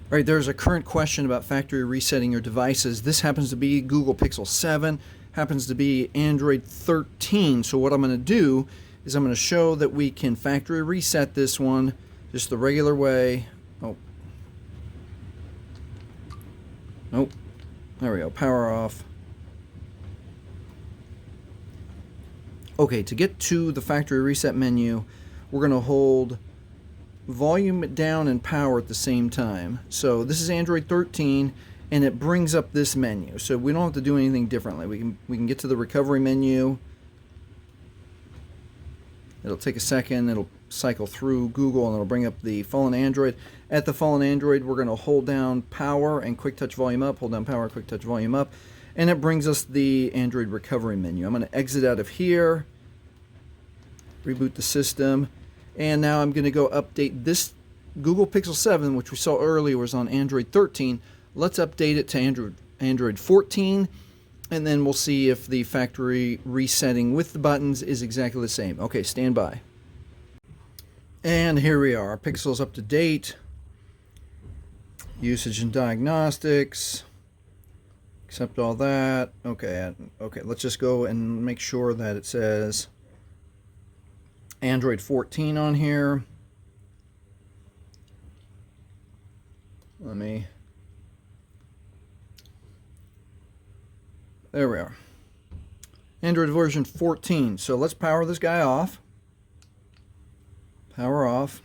All right, there's a current question about factory resetting your devices. This happens to be Google Pixel 7, happens to be Android 13. So what I'm going to do is I'm going to show that we can factory reset this one just the regular way. Oh, there we go, power off. Okay, to get to the factory reset menu, we're going to hold volume down and power at the same time. So this is Android 13 and it brings up this menu. So we don't have to do anything differently. We can get to the recovery menu. It'll take a second, it'll cycle through Google and it'll bring up the fallen Android. At the fallen Android, we're going to hold down power and quick touch volume up, hold down power, quick touch volume up, and it brings us the Android recovery menu. I'm going to exit out of here, reboot the system. And now I'm going to go update this Google Pixel 7, which we saw earlier was on Android 13. Let's update it to Android 14, and then we'll see if the factory resetting with the buttons is exactly the same. Okay, stand by. And here we are. Our Pixel's up to date. Usage and diagnostics. Accept all that. Okay, let's just go and make sure that it says Android 14 on here. There we are. Android version 14. So let's power this guy off. Power off.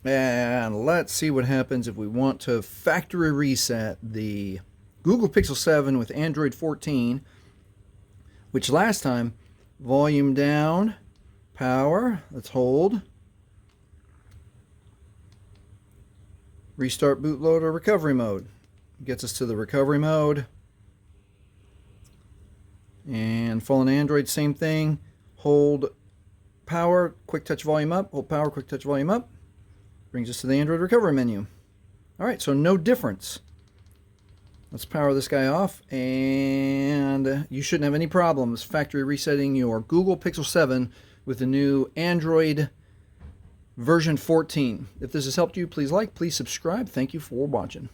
And let's see what happens if we want to factory reset the Google Pixel 7 with Android 14, which last time, volume down, power, let's hold. Restart bootloader recovery mode. Gets us to the recovery mode. And fallen Android, same thing. Hold power, quick touch volume up. Hold power, quick touch volume up. Brings us to the Android recovery menu. All right, so no difference. Let's power this guy off, and you shouldn't have any problems factory resetting your Google Pixel 7 with the new Android version 14. If this has helped you, please like, please subscribe. Thank you for watching.